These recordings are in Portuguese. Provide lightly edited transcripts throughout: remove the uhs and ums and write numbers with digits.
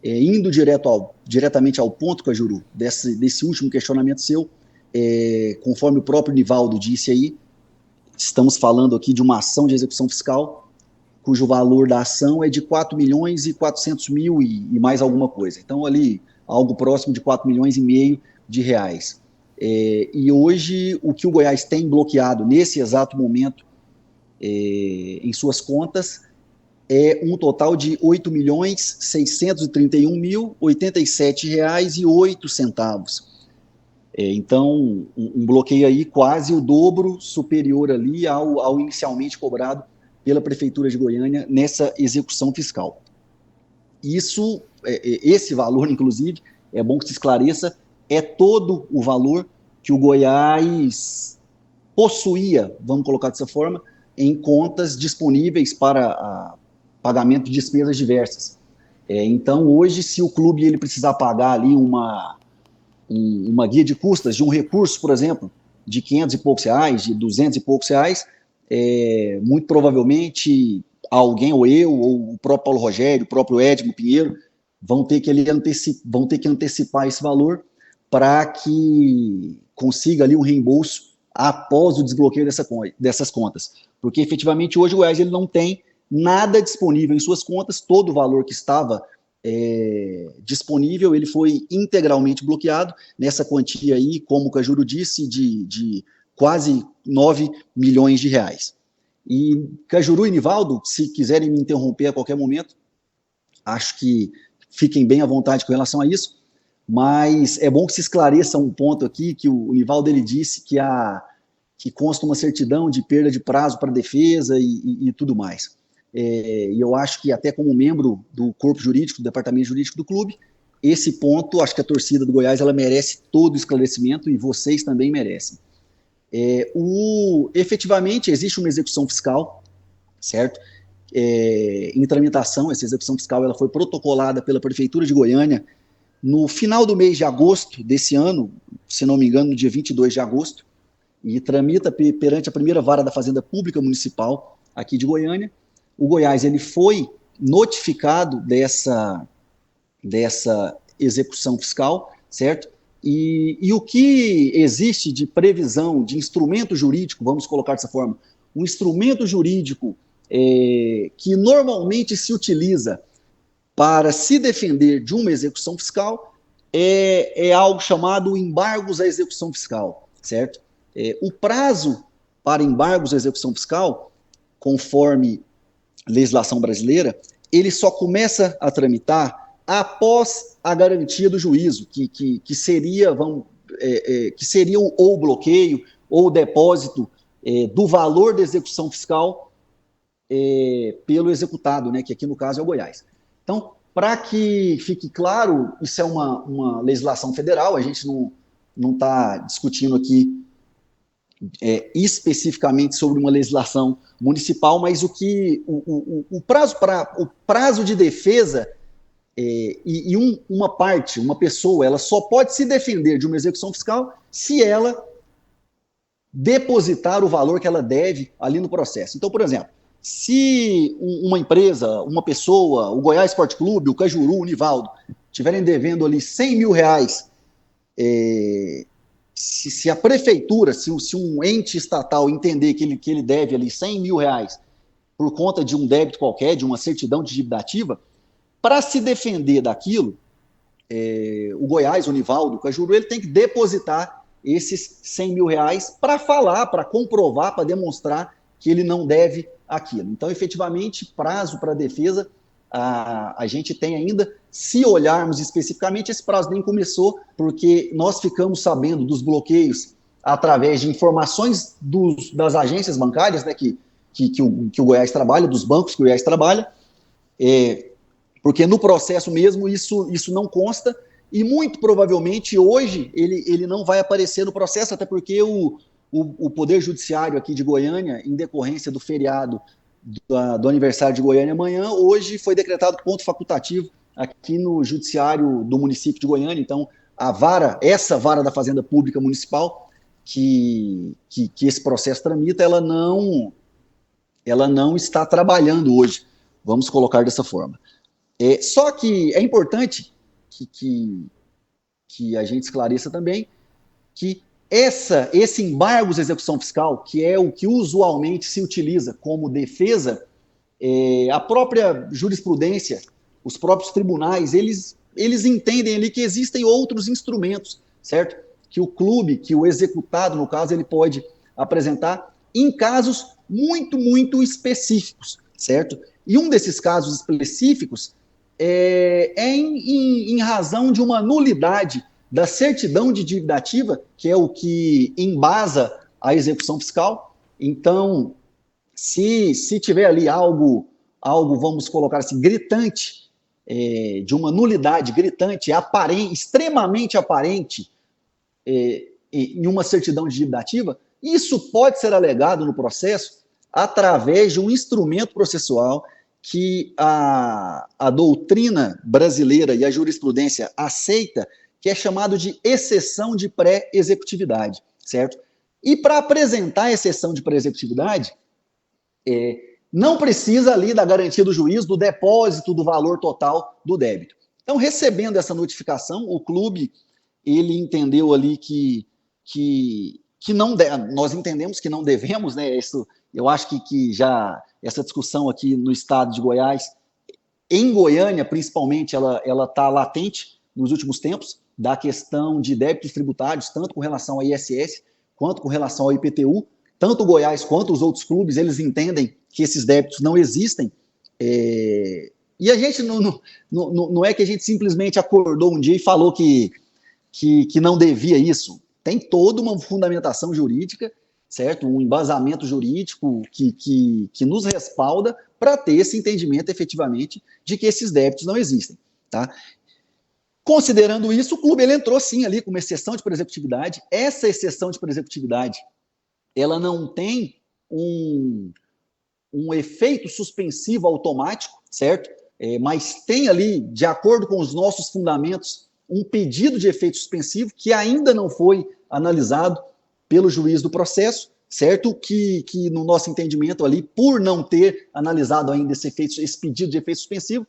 Indo diretamente ao ponto, Cajuru, desse último questionamento seu, conforme o próprio Nivaldo disse aí, estamos falando aqui de uma ação de execução fiscal, cujo valor da ação é de 4 milhões e 400 mil e mais alguma coisa. Então, ali, algo próximo de 4 milhões e meio de reais. E hoje, o que o Goiás tem bloqueado nesse exato momento em suas contas é um total de R$ 8.631.087,08. Então, um bloqueio aí quase o dobro superior ali ao inicialmente cobrado pela Prefeitura de Goiânia nessa execução fiscal. Esse valor, inclusive, é bom que se esclareça, é todo o valor que o Goiás possuía, vamos colocar dessa forma, em contas disponíveis para pagamento de despesas diversas. Então, hoje, se o clube ele precisar pagar ali uma guia de custas de um recurso, por exemplo, de 500 e poucos reais, de 200 e poucos reais, muito provavelmente alguém, ou eu, ou o próprio Paulo Rogério, o próprio Edmo Pinheiro, vão ter que antecipar esse valor para que consiga ali um reembolso após o desbloqueio dessas contas. Porque, efetivamente, hoje o Goiás ele não tem nada disponível em suas contas, todo o valor que estava disponível, ele foi integralmente bloqueado nessa quantia aí, como o Cajuru disse, de quase 9 milhões de reais. E Cajuru e Nivaldo, se quiserem me interromper a qualquer momento, acho que fiquem bem à vontade com relação a isso, mas é bom que se esclareça um ponto aqui, que o Nivaldo ele disse que consta uma certidão de perda de prazo para defesa e tudo mais. E eu acho que até como membro do corpo jurídico, do departamento jurídico do clube, esse ponto, acho que a torcida do Goiás ela merece todo o esclarecimento e vocês também merecem. Efetivamente, existe uma execução fiscal, certo? Em tramitação, essa execução fiscal ela foi protocolada pela Prefeitura de Goiânia no final do mês de agosto desse ano, se não me engano, no dia 22 de agosto, e tramita perante a primeira vara da Fazenda Pública Municipal aqui de Goiânia. O Goiás ele foi notificado dessa execução fiscal, certo? E o que existe de previsão, de instrumento jurídico, vamos colocar dessa forma, um instrumento jurídico que normalmente se utiliza para se defender de uma execução fiscal é algo chamado embargos à execução fiscal, certo? O prazo para embargos à execução fiscal, conforme legislação brasileira, ele só começa a tramitar após a garantia do juízo, que seria ou bloqueio ou depósito do valor da execução fiscal pelo executado, né, que aqui no caso é o Goiás. Então, para que fique claro, isso é uma legislação federal, a gente não está discutindo aqui especificamente sobre uma legislação municipal, mas o prazo de defesa uma pessoa, ela só pode se defender de uma execução fiscal se ela depositar o valor que ela deve ali no processo. Então, por exemplo, se uma empresa, uma pessoa, o Goiás Esporte Clube, o Cajuru, o Nivaldo, estiverem devendo ali 100 mil reais, se a prefeitura, se um ente estatal entender que ele deve ali 100 mil reais por conta de um débito qualquer, de uma certidão de dívida ativa, para se defender daquilo, o Goiás, o Nivaldo, o Cajuru, ele tem que depositar esses 100 mil reais para falar, para comprovar, para demonstrar que ele não deve aquilo. Então, efetivamente, prazo para defesa, a gente tem ainda, se olharmos especificamente, esse prazo nem começou, porque nós ficamos sabendo dos bloqueios através de informações das agências bancárias, né, que o Goiás trabalha, dos bancos que o Goiás trabalha, porque no processo mesmo isso não consta, e muito provavelmente hoje ele não vai aparecer no processo, até porque o Poder Judiciário aqui de Goiânia, em decorrência do feriado do aniversário de Goiânia amanhã, hoje foi decretado ponto facultativo aqui no Judiciário do município de Goiânia. Então, essa vara da Fazenda Pública Municipal, que esse processo tramita, ela não está trabalhando hoje, vamos colocar dessa forma. Só que é importante que a gente esclareça também que esse embargo de execução fiscal, que é o que usualmente se utiliza como defesa, a própria jurisprudência, os próprios tribunais, eles entendem ali que existem outros instrumentos, certo? Que o clube, que o executado, no caso, ele pode apresentar em casos muito, muito específicos, certo? E um desses casos específicos em razão de uma nulidade da certidão de dívida ativa, que é o que embasa a execução fiscal. Então, se tiver ali algo, vamos colocar assim, gritante, de uma nulidade gritante, extremamente aparente, em uma certidão de dívida ativa, isso pode ser alegado no processo através de um instrumento processual que a doutrina brasileira e a jurisprudência aceita, que é chamado de exceção de pré-executividade, certo? E para apresentar a exceção de pré-executividade, não precisa ali da garantia do juiz do depósito do valor total do débito. Então, recebendo essa notificação, o clube, ele entendeu ali que não nós entendemos que não devemos, né? Isso, eu acho que já essa discussão aqui no estado de Goiás, em Goiânia principalmente, ela está latente nos últimos tempos, da questão de débitos tributários, tanto com relação ao ISS, quanto com relação ao IPTU. Tanto o Goiás quanto os outros clubes, eles entendem que esses débitos não existem. E a gente não é que a gente simplesmente acordou um dia e falou que não devia isso. Tem toda uma fundamentação jurídica, certo? Um embasamento jurídico que nos respalda para ter esse entendimento efetivamente de que esses débitos não existem, tá? Considerando isso, o clube ele entrou sim ali com uma exceção de pré-executividade. Essa exceção de pré-executividade, ela não tem um efeito suspensivo automático, certo? Mas tem ali, de acordo com os nossos fundamentos, um pedido de efeito suspensivo que ainda não foi analisado pelo juiz do processo, certo? Que no nosso entendimento ali, por não ter analisado ainda esse pedido de efeito suspensivo,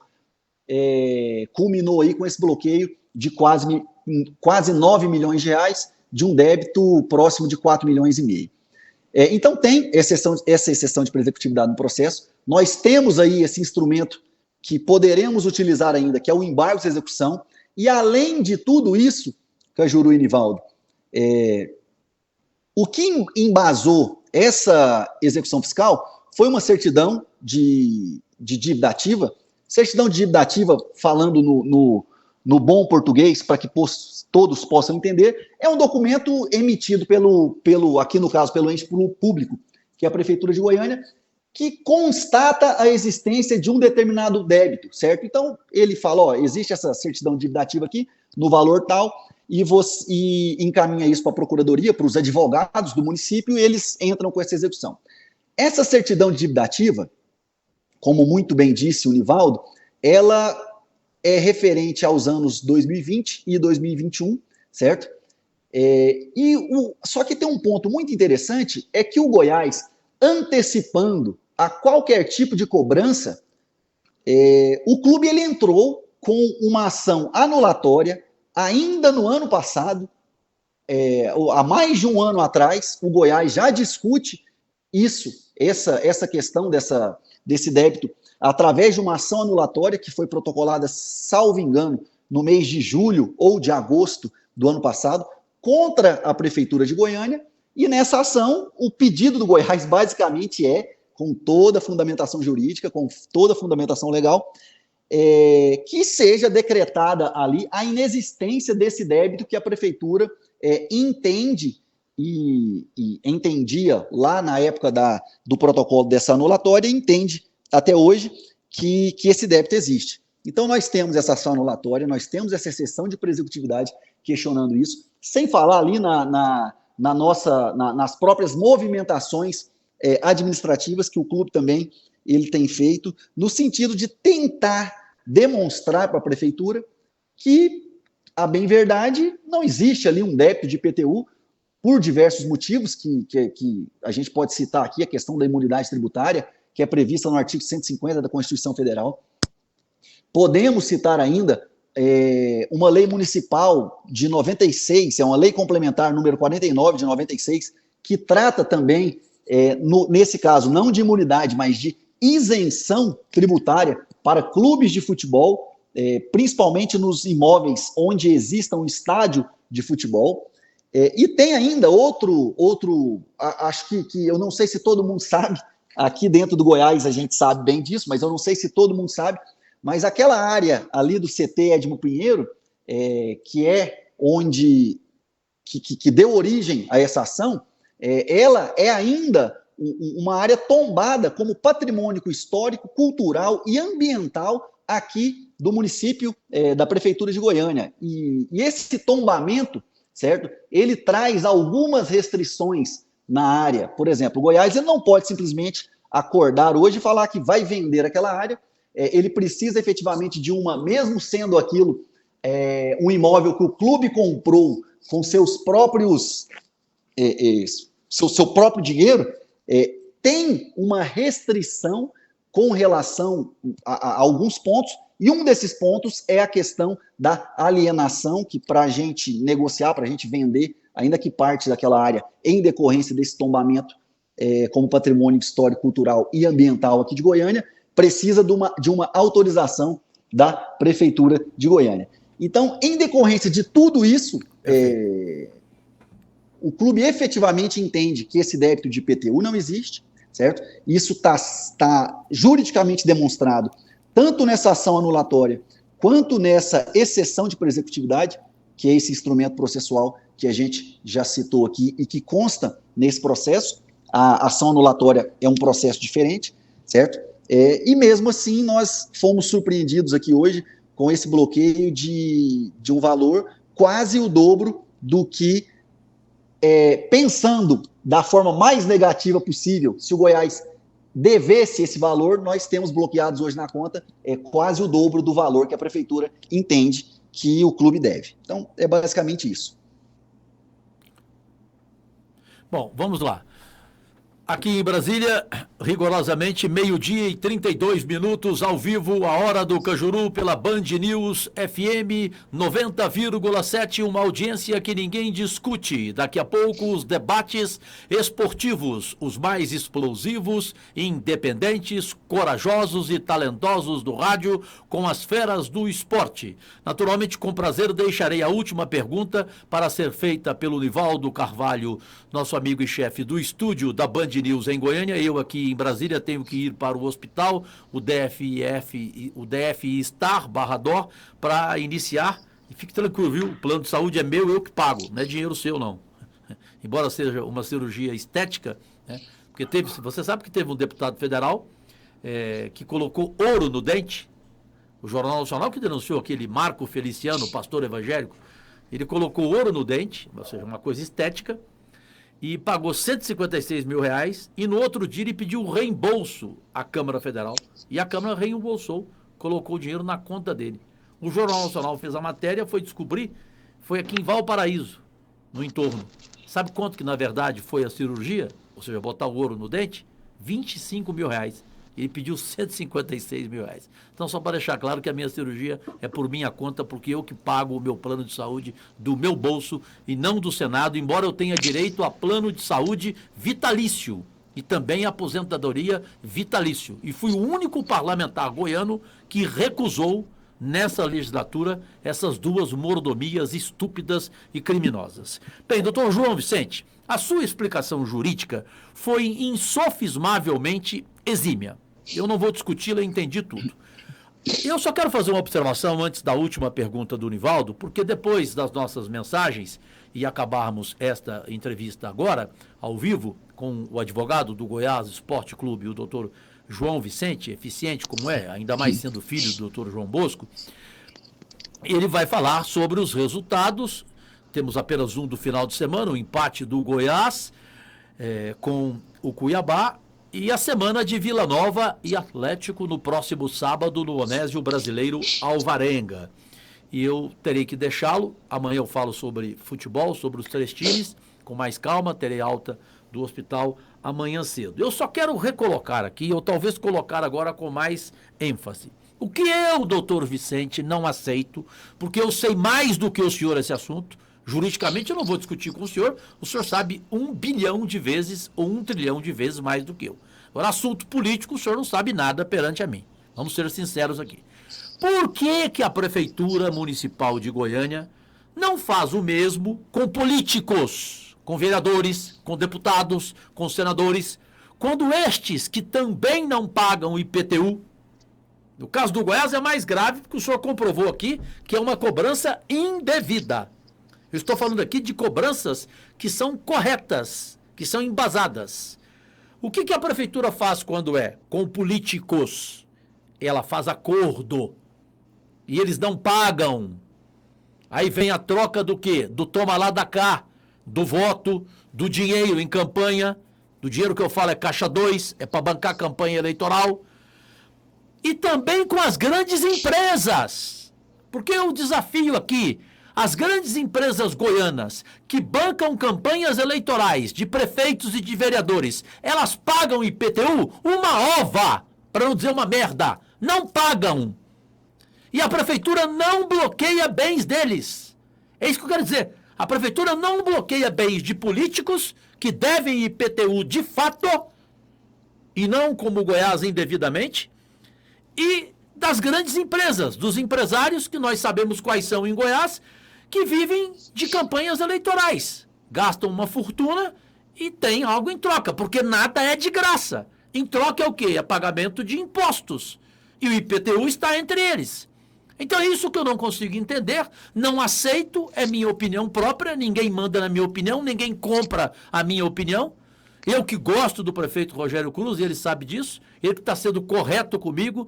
culminou aí com esse bloqueio de quase 9 milhões de reais de um débito próximo de 4 milhões e meio. Então tem essa exceção de pré-executividade no processo. Nós temos aí esse instrumento que poderemos utilizar ainda, que é o embargo de execução. E além de tudo isso, Cajuru e Nivaldo, o que embasou essa execução fiscal foi uma certidão de dívida ativa. Certidão de dívida ativa, falando no bom português, para que todos possam entender, é um documento emitido aqui no caso, pelo ente público, que é a Prefeitura de Goiânia, que constata a existência de um determinado débito, certo? Então, ele fala, existe essa certidão de dívida ativa aqui, no valor tal, e encaminha isso para a Procuradoria, para os advogados do município, e eles entram com essa execução. Essa certidão de dívida ativa, como muito bem disse o Nivaldo, ela referente aos anos 2020 e 2021, certo? Só que tem um ponto muito interessante, é que o Goiás, antecipando a qualquer tipo de cobrança, o clube ele entrou com uma ação anulatória, ainda no ano passado, há mais de um ano atrás, o Goiás já discute essa questão desse débito, através de uma ação anulatória que foi protocolada, salvo engano, no mês de julho ou de agosto do ano passado, contra a Prefeitura de Goiânia, e nessa ação, o pedido do Goiás basicamente com toda a fundamentação jurídica, com toda a fundamentação legal, que seja decretada ali a inexistência desse débito que a Prefeitura entende e entendia lá na época do protocolo dessa anulatória, entende até hoje que esse débito existe. Então, nós temos essa ação anulatória, nós temos essa exceção de pré-executividade questionando isso, sem falar ali nas próprias movimentações administrativas que o clube também ele tem feito, no sentido de tentar demonstrar para a Prefeitura que, a bem verdade, não existe ali um débito de IPTU, por diversos motivos que a gente pode citar aqui, a questão da imunidade tributária, que é prevista no artigo 150 da Constituição Federal. Podemos citar ainda uma lei municipal de 96, é uma lei complementar número 49 de 96, que trata também, nesse caso, não de imunidade, mas de isenção tributária para clubes de futebol, principalmente nos imóveis onde exista um estádio de futebol. E tem ainda acho que eu não sei se todo mundo sabe, aqui dentro do Goiás a gente sabe bem disso, mas eu não sei se todo mundo sabe, mas aquela área ali do CT Edmo Pinheiro, que é onde que deu origem a essa ação, ela é ainda uma área tombada como patrimônio histórico, cultural e ambiental aqui do município, da Prefeitura de Goiânia. E esse tombamento, certo? Ele traz algumas restrições na área. Por exemplo, o Goiás ele não pode simplesmente acordar hoje e falar que vai vender aquela área. Ele precisa efetivamente de mesmo sendo aquilo um imóvel que o clube comprou com seus próprios seu próprio dinheiro, tem uma restrição com relação a alguns pontos, e um desses pontos é a questão da alienação, que para a gente negociar, para a gente vender, ainda que parte daquela área, em decorrência desse tombamento como patrimônio histórico, cultural e ambiental aqui de Goiânia, precisa de uma autorização da Prefeitura de Goiânia. Então, em decorrência de tudo isso, o clube efetivamente entende que esse débito de IPTU não existe, certo? Isso está juridicamente demonstrado, tanto nessa ação anulatória, quanto nessa exceção de presecutividade, que é esse instrumento processual que a gente já citou aqui e que consta nesse processo. A ação anulatória é um processo diferente, certo? E mesmo assim, nós fomos surpreendidos aqui hoje com esse bloqueio de um valor quase o dobro do que, pensando da forma mais negativa possível, se o Goiás devesse esse valor, nós temos bloqueados hoje na conta quase o dobro do valor que a Prefeitura entende que o clube deve. Então, é basicamente isso. Bom, vamos lá. Aqui em Brasília, rigorosamente, 12h32, ao vivo, a Hora do Cajuru, pela Band News FM 90,7, uma audiência que ninguém discute. Daqui a pouco, os debates esportivos, os mais explosivos, independentes, corajosos e talentosos do rádio, com as feras do esporte. Naturalmente, com prazer, deixarei a última pergunta para ser feita pelo Nivaldo Carvalho, nosso amigo e chefe do estúdio da Band News em Goiânia. Eu aqui em Brasília tenho que ir para o hospital, o DFI Star /DOR, para iniciar. E fique tranquilo, viu? O plano de saúde é meu, eu que pago, não é dinheiro seu, não. Embora seja uma cirurgia estética, né? Porque você sabe que teve um deputado federal que colocou ouro no dente. O Jornal Nacional que denunciou aquele Marco Feliciano, pastor evangélico, ele colocou ouro no dente, ou seja, uma coisa estética, e pagou R$156 mil, e no outro dia ele pediu reembolso à Câmara Federal, e a Câmara reembolsou, colocou o dinheiro na conta dele. O Jornal Nacional fez a matéria, foi descobrir, foi aqui em Valparaíso, no entorno. Sabe quanto que na verdade foi a cirurgia? Ou seja, botar o ouro no dente? R$25 mil. Ele pediu R$156 mil. Então, só para deixar claro que a minha cirurgia é por minha conta, porque eu que pago o meu plano de saúde do meu bolso e não do Senado, embora eu tenha direito a plano de saúde vitalício e também aposentadoria vitalício. E fui o único parlamentar goiano que recusou, nessa legislatura, essas duas mordomias estúpidas e criminosas. Bem, doutor João Vicente, a sua explicação jurídica foi insofismavelmente exímia. Eu não vou discuti-la, entendi tudo. Eu só quero fazer uma observação antes da última pergunta do Nivaldo, porque depois das nossas mensagens e acabarmos esta entrevista agora, ao vivo, com o advogado do Goiás Esporte Clube, o doutor João Vicente, eficiente como é, ainda mais sendo filho do doutor João Bosco, ele vai falar sobre os resultados. Temos apenas um do final de semana, o empate do Goiás com o Cuiabá, e a semana de Vila Nova e Atlético no próximo sábado no Onésio Brasileiro Alvarenga. E eu terei que deixá-lo. Amanhã eu falo sobre futebol, sobre os 3 times, com mais calma, terei alta do hospital amanhã cedo. Eu só quero recolocar aqui, ou talvez colocar agora com mais ênfase. O que eu, doutor Vicente, não aceito, porque eu sei mais do que o senhor esse assunto, juridicamente eu não vou discutir com o senhor sabe 1 bilhão de vezes ou 1 trilhão de vezes mais do que eu. Agora, assunto político, o senhor não sabe nada perante a mim. Vamos ser sinceros aqui. Por que que a Prefeitura Municipal de Goiânia não faz o mesmo com políticos, com vereadores, com deputados, com senadores, quando estes que também não pagam o IPTU? No caso do Goiás é mais grave, porque o senhor comprovou aqui que é uma cobrança indevida. Eu estou falando aqui de cobranças que são corretas, que são embasadas. O que que a prefeitura faz quando é com políticos? Ela faz acordo. E eles não pagam. Aí vem a troca do quê? Do toma lá da cá, do voto, do dinheiro em campanha. Do dinheiro que eu falo é caixa 2, é para bancar a campanha eleitoral. E também com as grandes empresas. Porque o desafio aqui, as grandes empresas goianas que bancam campanhas eleitorais de prefeitos e de vereadores, elas pagam IPTU? Uma ova, para não dizer uma merda. Não pagam. E a prefeitura não bloqueia bens deles. É isso que eu quero dizer. A prefeitura não bloqueia bens de políticos que devem IPTU de fato, e não como Goiás indevidamente, e das grandes empresas, dos empresários, que nós sabemos quais são em Goiás, que vivem de campanhas eleitorais. Gastam uma fortuna e tem algo em troca, porque nada é de graça. Em troca é o quê? É pagamento de impostos. E o IPTU está entre eles. Então é isso que eu não consigo entender, não aceito, é minha opinião própria, ninguém manda na minha opinião, ninguém compra a minha opinião. Eu que gosto do prefeito Rogério Cruz, ele sabe disso, ele que está sendo correto comigo,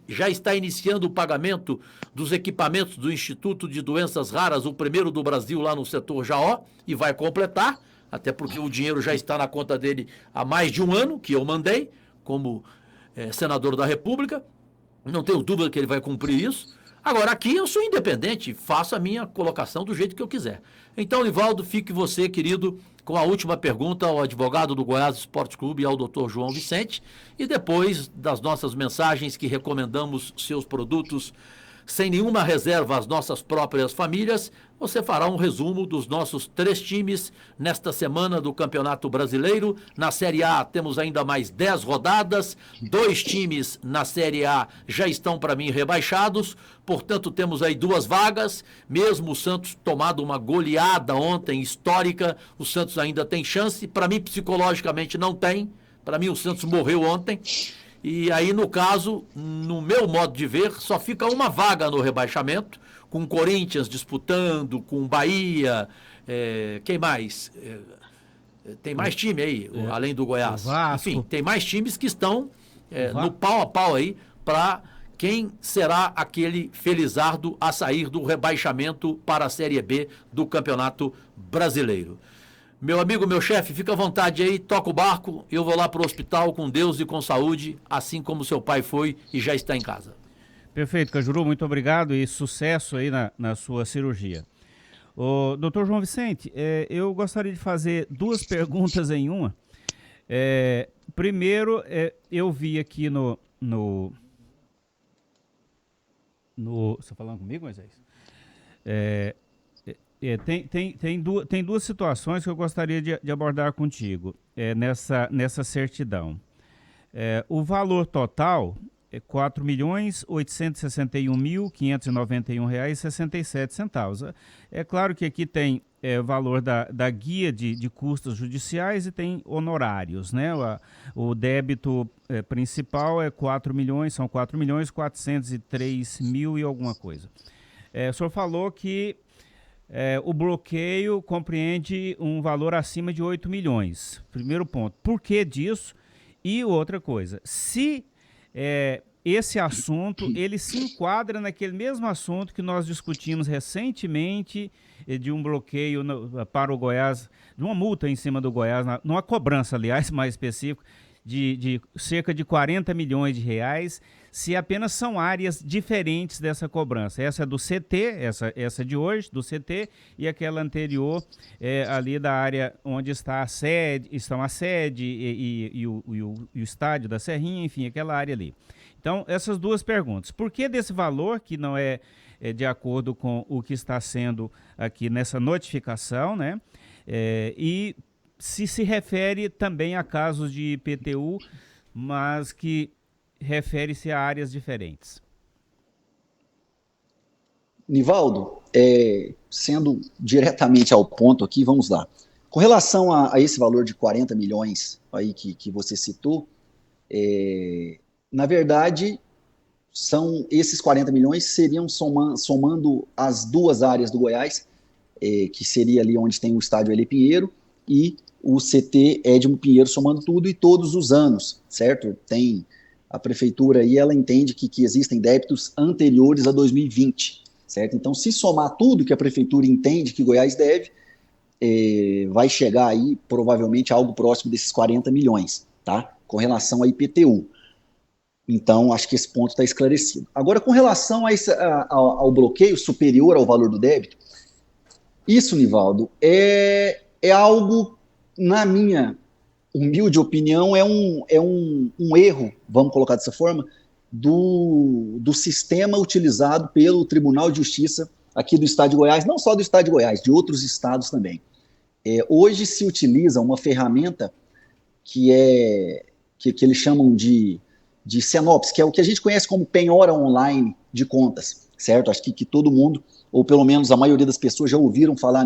já está iniciando o pagamento dos equipamentos do Instituto de Doenças Raras, o primeiro do Brasil lá no setor Jaó, e vai completar, até porque o dinheiro já está na conta dele há mais de um ano, que eu mandei, como senador da República, não tenho dúvida que ele vai cumprir isso. Agora, aqui eu sou independente, faço a minha colocação do jeito que eu quiser. Então, Nivaldo, fique você, querido, com a última pergunta ao advogado do Goiás Esporte Clube e ao doutor João Vicente, e depois das nossas mensagens que recomendamos seus produtos sem nenhuma reserva às nossas próprias famílias, você fará um resumo dos nossos 3 times nesta semana do Campeonato Brasileiro. Na Série A temos ainda mais 10 rodadas, 2 times na Série A já estão para mim rebaixados, portanto temos aí 2 vagas, mesmo o Santos tomado uma goleada ontem histórica, o Santos ainda tem chance, para mim psicologicamente não tem, para mim o Santos morreu ontem. E aí, no caso, no meu modo de ver, só fica uma vaga no rebaixamento, com o Corinthians disputando, com o Bahia, quem mais? Tem mais time aí, além do Goiás. Enfim, tem mais times que estão no pau a pau aí para quem será aquele felizardo a sair do rebaixamento para a Série B do Campeonato Brasileiro. Meu amigo, meu chefe, fica à vontade aí, toca o barco, eu vou lá para o hospital com Deus e com saúde, assim como seu pai foi e já está em casa. Perfeito, Cajuru, muito obrigado e sucesso aí na sua cirurgia. O doutor João Vicente, eu gostaria de fazer 2 perguntas em uma. Primeiro, eu vi aqui no... Você está falando comigo, Moisés? Tem 2 situações que eu gostaria de abordar contigo nessa certidão. O valor total é R$ 4.861.591,67. É claro que aqui tem valor da guia de custos judiciais e tem honorários, né? O débito principal é 4 milhões, são 4.403.000 e alguma coisa. O senhor falou que o bloqueio compreende um valor acima de 8 milhões. Primeiro ponto. Por que disso? E outra coisa, se esse assunto, ele se enquadra naquele mesmo assunto que nós discutimos recentemente de um bloqueio para o Goiás, de uma multa em cima do Goiás, numa cobrança, aliás, mais específico, de cerca de 40 milhões de reais, se apenas são áreas diferentes dessa cobrança. Essa é do CT, essa de hoje, do CT, e aquela anterior ali da área onde estão a sede e o estádio da Serrinha, enfim, aquela área ali. Então, essas duas perguntas. Por que desse valor que não é de acordo com o que está sendo aqui nessa notificação, né? E se refere também a casos de IPTU, mas que refere-se a áreas diferentes. Nivaldo, sendo diretamente ao ponto aqui, vamos lá. Com relação a esse valor de 40 milhões aí que você citou, na verdade, esses 40 milhões seriam somando as duas áreas do Goiás, que seria ali onde tem o estádio L. Pinheiro e o CT Edmo Pinheiro, somando tudo e todos os anos, certo? A prefeitura aí, ela entende que existem débitos anteriores a 2020, certo? Então, se somar tudo que a prefeitura entende que Goiás deve, vai chegar aí provavelmente a algo próximo desses 40 milhões, tá? Com relação a IPTU. Então, acho que esse ponto está esclarecido. Agora, com relação ao bloqueio superior ao valor do débito, isso, Nivaldo, é algo, na minha humilde opinião, é um erro, vamos colocar dessa forma, do sistema utilizado pelo Tribunal de Justiça aqui do Estado de Goiás, não só do Estado de Goiás, de outros estados também. Hoje se utiliza uma ferramenta que eles chamam de Cenops, que é o que a gente conhece como penhora online de contas, certo? Acho que todo mundo, ou pelo menos a maioria das pessoas, já ouviram falar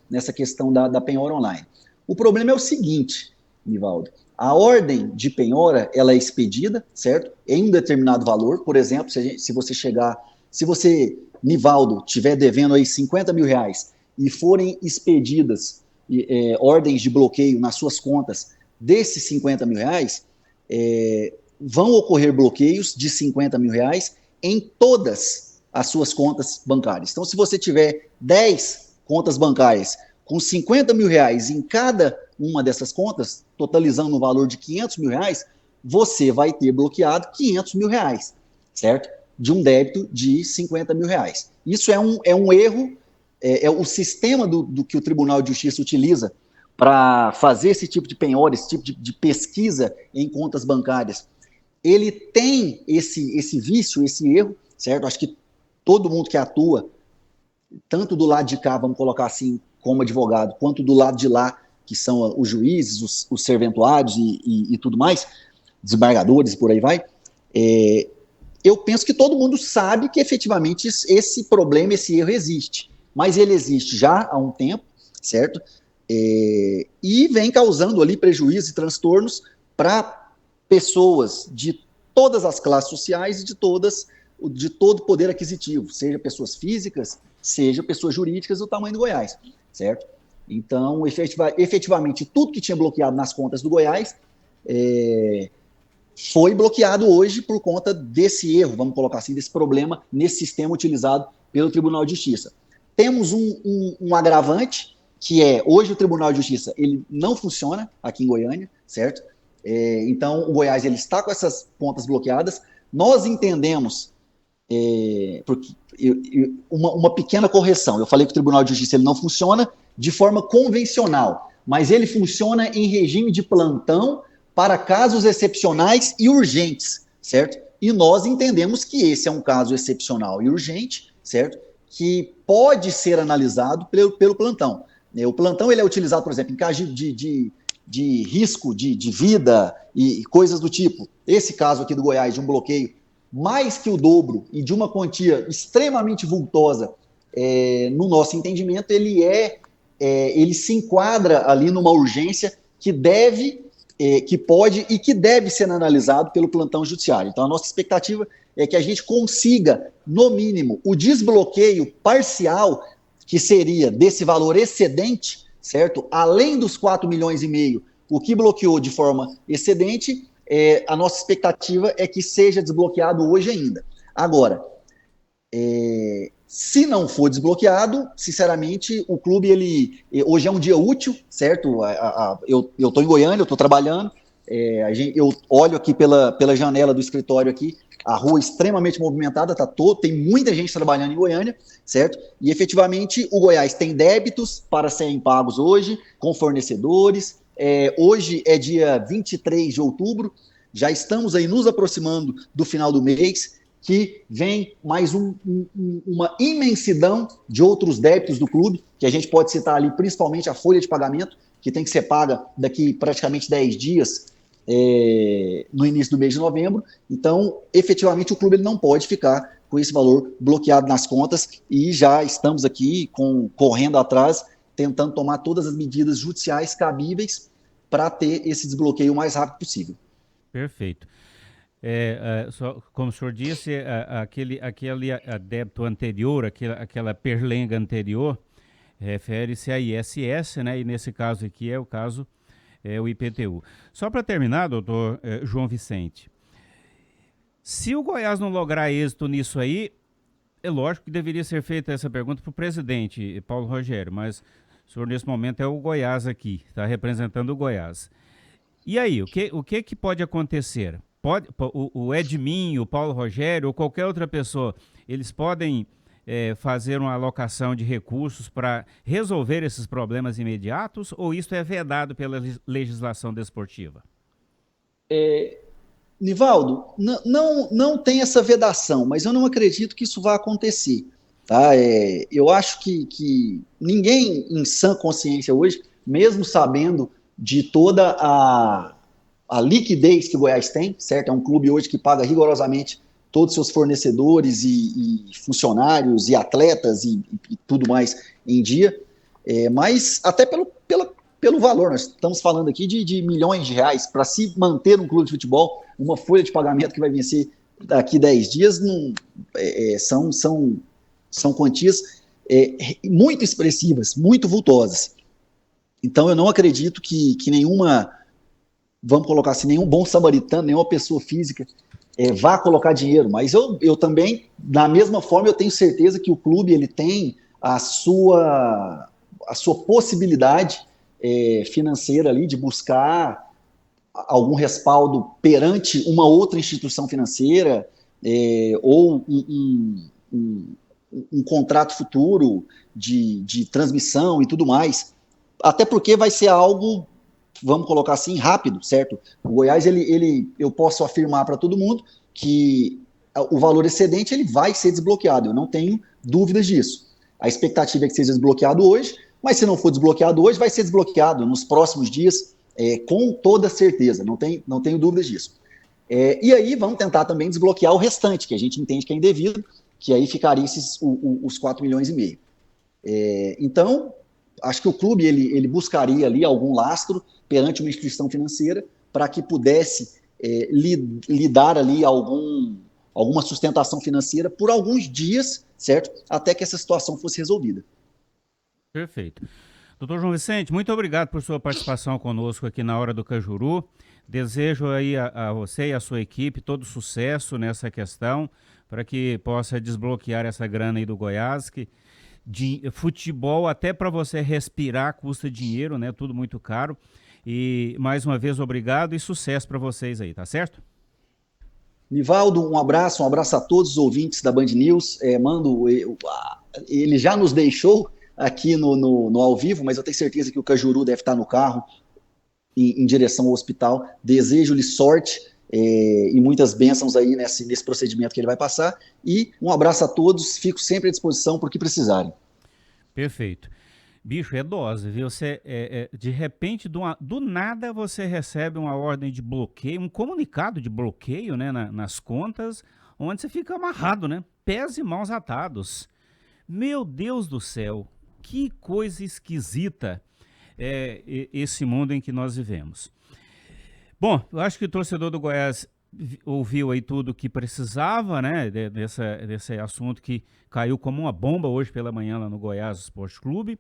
nessa questão da penhora online. O problema é o seguinte, Nivaldo, a ordem de penhora, ela é expedida, certo? Em um determinado valor, por exemplo, se você, Nivaldo, estiver devendo aí 50 mil reais e forem expedidas ordens de bloqueio nas suas contas desses 50 mil reais, vão ocorrer bloqueios de 50 mil reais em todas as suas contas bancárias. Então, se você tiver 10 contas bancárias com 50 mil reais em cada uma dessas contas, totalizando um valor de 500 mil reais, você vai ter bloqueado 500 mil reais, certo? De um débito de 50 mil reais. Isso é um erro, o sistema do que o Tribunal de Justiça utiliza para fazer esse tipo de penhora, esse tipo de pesquisa em contas bancárias. Ele tem esse vício, esse erro, certo? Acho que todo mundo que atua, tanto do lado de cá, vamos colocar assim, como advogado, quanto do lado de lá, que são os juízes, os serventuários e tudo mais, desembargadores e por aí vai, eu penso que todo mundo sabe que efetivamente esse problema, esse erro existe, mas ele existe já há um tempo, certo? E vem causando ali prejuízos e transtornos para pessoas de todas as classes sociais e de todo o poder aquisitivo, seja pessoas físicas, seja pessoas jurídicas do tamanho do Goiás, certo? Então, efetivamente, tudo que tinha bloqueado nas contas do Goiás foi bloqueado hoje por conta desse erro, vamos colocar assim, desse problema nesse sistema utilizado pelo Tribunal de Justiça. Temos um agravante, que hoje o Tribunal de Justiça ele não funciona aqui em Goiânia, certo? Então, o Goiás ele está com essas contas bloqueadas. Nós entendemos, porque uma pequena correção, eu falei que o Tribunal de Justiça ele não funciona de forma convencional, mas ele funciona em regime de plantão para casos excepcionais e urgentes, certo? E nós entendemos que esse é um caso excepcional e urgente, certo? Que pode ser analisado pelo plantão. O plantão ele é utilizado, por exemplo, em caso de risco de vida e coisas do tipo. Esse caso aqui do Goiás, de um bloqueio mais que o dobro e de uma quantia extremamente vultosa, no nosso entendimento, ele se enquadra ali numa urgência que pode e que deve ser analisado pelo plantão judiciário. Então, a nossa expectativa é que a gente consiga, no mínimo, o desbloqueio parcial, que seria desse valor excedente, certo? Além dos 4,5 milhões, o que bloqueou de forma excedente, a nossa expectativa é que seja desbloqueado hoje ainda. Agora, se não for desbloqueado, sinceramente, o clube, hoje é um dia útil, certo? Eu estou em Goiânia, eu estou trabalhando, eu olho aqui pela janela do escritório aqui, a rua extremamente movimentada, tem muita gente trabalhando em Goiânia, certo? E efetivamente o Goiás tem débitos para serem pagos hoje, com fornecedores. Hoje é dia 23 de outubro, já estamos aí nos aproximando do final do mês, que vem mais uma imensidão de outros débitos do clube, que a gente pode citar ali principalmente a folha de pagamento, que tem que ser paga daqui praticamente 10 dias, no início do mês de novembro. Então, efetivamente, o clube ele não pode ficar com esse valor bloqueado nas contas, e já estamos aqui correndo atrás, tentando tomar todas as medidas judiciais cabíveis para ter esse desbloqueio o mais rápido possível. Perfeito. Como o senhor disse, aquele débito anterior, aquela perlenga anterior, refere-se a ISS, né? E nesse caso aqui é o IPTU. Só para terminar, doutor João Vicente, se o Goiás não lograr êxito nisso aí, é lógico que deveria ser feita essa pergunta para o presidente, Paulo Rogério, mas o senhor nesse momento é o Goiás aqui, está representando o Goiás. E aí, o que pode acontecer? O Edminho, o Paulo Rogério ou qualquer outra pessoa, eles podem fazer uma alocação de recursos para resolver esses problemas imediatos, ou isso é vedado pela legislação desportiva? Nivaldo, não tem essa vedação, mas eu não acredito que isso vá acontecer. Tá? Eu acho que ninguém em sã consciência hoje, mesmo sabendo de toda a liquidez que o Goiás tem, certo? É um clube hoje que paga rigorosamente todos os seus fornecedores e funcionários e atletas e tudo mais em dia, mas até pelo valor, nós estamos falando aqui de milhões de reais para se manter um clube de futebol, uma folha de pagamento que vai vencer daqui 10 dias, são quantias muito expressivas, muito vultosas. Então eu não acredito que nenhuma, vamos colocar assim, nenhum bom samaritano, nenhuma pessoa física vá colocar dinheiro, mas eu também, da mesma forma, eu tenho certeza que o clube ele tem a sua possibilidade financeira ali de buscar algum respaldo perante uma outra instituição financeira ou um contrato futuro de transmissão e tudo mais, até porque vai ser algo, vamos colocar assim, rápido, certo? O Goiás, eu posso afirmar para todo mundo que o valor excedente ele vai ser desbloqueado, eu não tenho dúvidas disso. A expectativa é que seja desbloqueado hoje, mas se não for desbloqueado hoje, vai ser desbloqueado nos próximos dias, com toda certeza, não tenho dúvidas disso. E aí vamos tentar também desbloquear o restante, que a gente entende que é indevido, que aí ficaria os 4,5 milhões. Então, acho que o clube ele buscaria ali algum lastro perante uma instituição financeira para que pudesse lhe dar ali alguma sustentação financeira por alguns dias, certo? Até que essa situação fosse resolvida. Perfeito. Doutor João Vicente, muito obrigado por sua participação conosco aqui na Hora do Cajuru. Desejo aí a você e a sua equipe todo sucesso nessa questão, para que possa desbloquear essa grana aí do Goiás, que de futebol, até para você respirar, custa dinheiro, né? Tudo muito caro. E mais uma vez, obrigado e sucesso para vocês aí, tá certo? Nivaldo, um abraço a todos os ouvintes da Band News. Ele já nos deixou aqui no ao vivo, mas eu tenho certeza que o Cajuru deve estar no carro em direção ao hospital. Desejo-lhe sorte e muitas bênçãos aí nesse procedimento que ele vai passar. E um abraço a todos, fico sempre à disposição por que precisarem. Perfeito. Bicho, é dose, viu? Você, de repente, do nada, você recebe uma ordem de bloqueio, um comunicado de bloqueio, né, nas contas, onde você fica amarrado, né? Pés e mãos atados. Meu Deus do céu, que coisa esquisita esse mundo em que nós vivemos. Bom, eu acho que o torcedor do Goiás ouviu aí tudo o que precisava, né, desse assunto que caiu como uma bomba hoje pela manhã lá no Goiás Esporte Clube.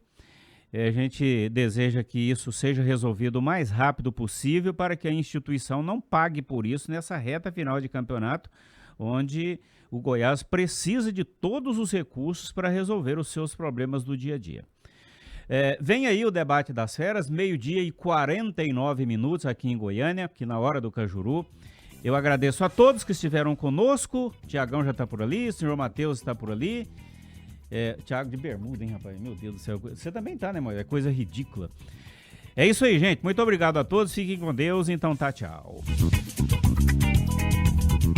A gente deseja que isso seja resolvido o mais rápido possível para que a instituição não pague por isso nessa reta final de campeonato, onde o Goiás precisa de todos os recursos para resolver os seus problemas do dia a dia. Vem aí o debate das feras, 12h49 aqui em Goiânia, aqui na Hora do Cajuru. Eu agradeço a todos que estiveram conosco. Tiagão já está por ali, o senhor Matheus está por ali. Thiago de bermuda, hein, rapaz? Meu Deus do céu. Você também tá, né, mãe? É coisa ridícula. É isso aí, gente. Muito obrigado a todos. Fiquem com Deus. Então tá, tchau.